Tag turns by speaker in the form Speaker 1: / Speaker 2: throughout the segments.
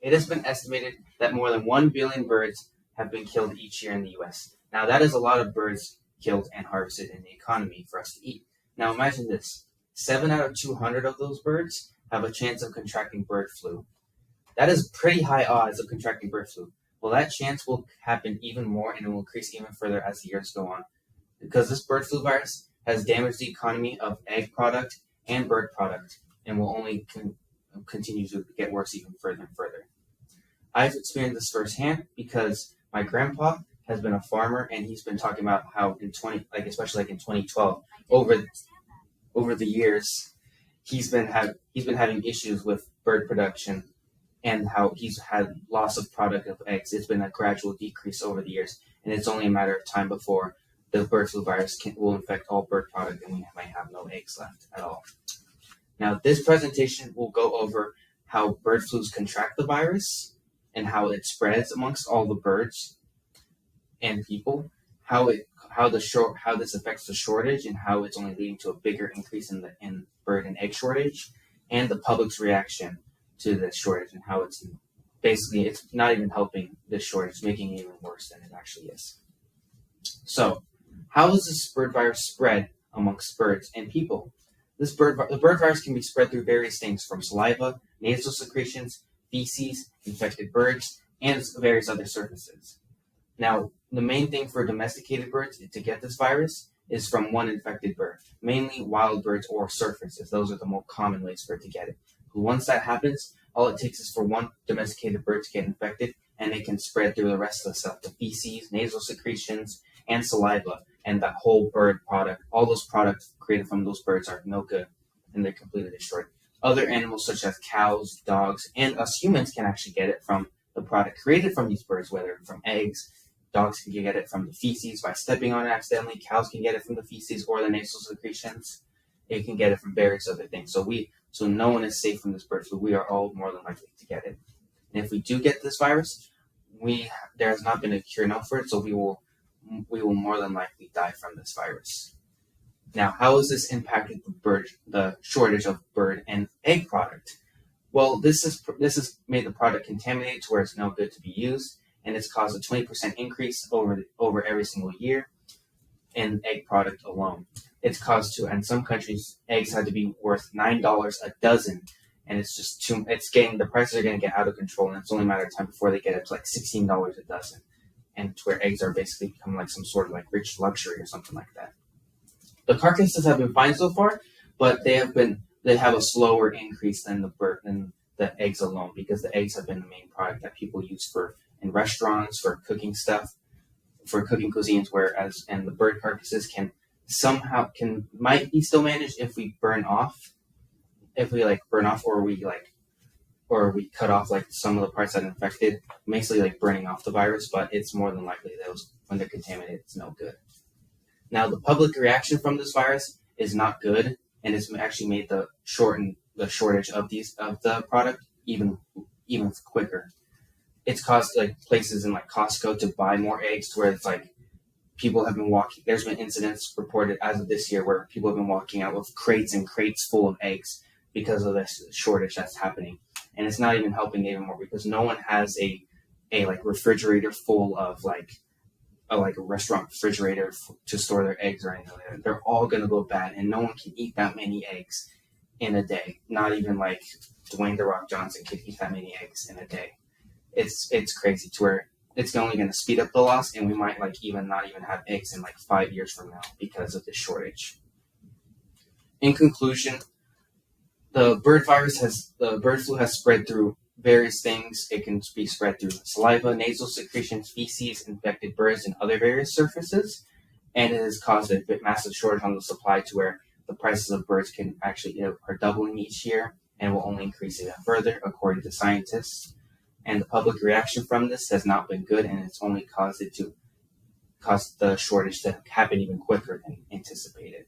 Speaker 1: It has been estimated that more than 1 billion birds have been killed each year in the U.S. Now, that is a lot of birds killed and harvested in the economy for us to eat. Now, imagine this. 7 out of 200 of those birds have a chance of contracting bird flu. That is pretty high odds of contracting bird flu. Well, that chance will happen even more and it will increase even further as the years go on. Because this bird flu virus has damaged the economy of egg product and bird product and will only continue to get worse even further and further. I've experienced this firsthand because my grandpa has been a farmer and he's been talking about how especially in 2012 over the years he's been having issues with bird production and how he's had loss of product of eggs. It's been a gradual decrease over the years, and it's only a matter of time before the bird flu virus will infect all bird product and we might have no eggs left at all. Now, this presentation will go over how bird flus contract the virus and how it spreads amongst all the birds and people, how this affects the shortage and how it's only leading to a bigger increase in bird and egg shortage, and the public's reaction to this shortage and how it's not even helping this shortage, it's making it even worse than it actually is. So, how does this bird virus spread amongst birds and people? The bird virus can be spread through various things from saliva, nasal secretions, feces, infected birds, and various other surfaces. Now, the main thing for domesticated birds to get this virus is from one infected bird, mainly wild birds or surfaces. Those are the most common ways for it to get it. Once that happens, all it takes is for one domesticated bird to get infected, and it can spread through the rest of the stuff, the feces, nasal secretions, and saliva, and that whole bird product. All those products created from those birds are no good, and they're completely destroyed. Other animals such as cows, dogs, and us humans can actually get it from the product created from these birds, whether from eggs. Dogs can get it from the feces by stepping on it accidentally. Cows can get it from the feces or the nasal secretions. It can get it from various other things. So no one is safe from this bird flu. We are all more than likely to get it. And if we do get this virus, there has not been a cure known for it, so we will more than likely die from this virus. Now, how has this impacted the shortage of bird and egg product? Well, this has made the product contaminated to where it's no good to be used, and it's caused a 20% increase over every single year in egg product alone. It's caused in some countries, eggs had to be worth $9 a dozen, and it's just the prices are going to get out of control, and it's only a matter of time before they get up to like $16 a dozen, and to where eggs are basically become like some sort of like rich luxury or something like that. The carcasses have been fine so far, but they have a slower increase than the eggs alone, because the eggs have been the main product that people use in restaurants for cooking stuff, for cooking cuisines, and the bird carcasses might be still managed if we burn off, or we cut off like some of the parts that are infected, basically like burning off the virus, but it's more than likely when they're contaminated, it's no good. Now, the public reaction from this virus is not good, and it's actually made the shortage of the product even quicker. It's caused like places in like Costco to buy more eggs, to where it's like people have been walking. There's been incidents reported as of this year where people have been walking out with crates and crates full of eggs because of this shortage that's happening, and it's not even helping even more because no one has a like refrigerator full of a restaurant refrigerator to store their eggs or anything like that. They're all going to go bad, and no one can eat that many eggs in a day. Not even like Dwayne The Rock Johnson could eat that many eggs in a day. It's crazy, to where it's only going to speed up the loss, and we might not even have eggs in 5 years from now because of this shortage. In conclusion, the bird flu has spread through various things. It can be spread through saliva, nasal secretions, feces, infected birds, and other various surfaces. And it has caused a massive shortage on the supply, to where the prices of birds are doubling each year and will only increase even further, according to scientists. And the public reaction from this has not been good, and it's only caused the shortage to happen even quicker than anticipated.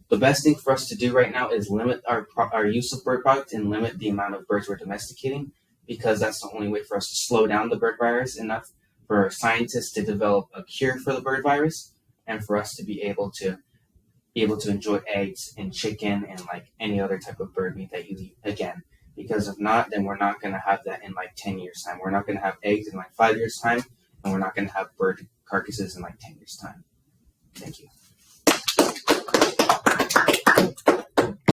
Speaker 1: The best thing for us to do right now is limit our use of bird product and limit the amount of birds we're domesticating, because that's the only way for us to slow down the bird virus enough for scientists to develop a cure for the bird virus, and for us to be able to enjoy eggs and chicken and like any other type of bird meat that you eat again, Because if not, then we're not going to have that in like 10 years' time. We're not going to have eggs in like 5 years' time, and we're not going to have bird carcasses in like 10 years' time. Thank you.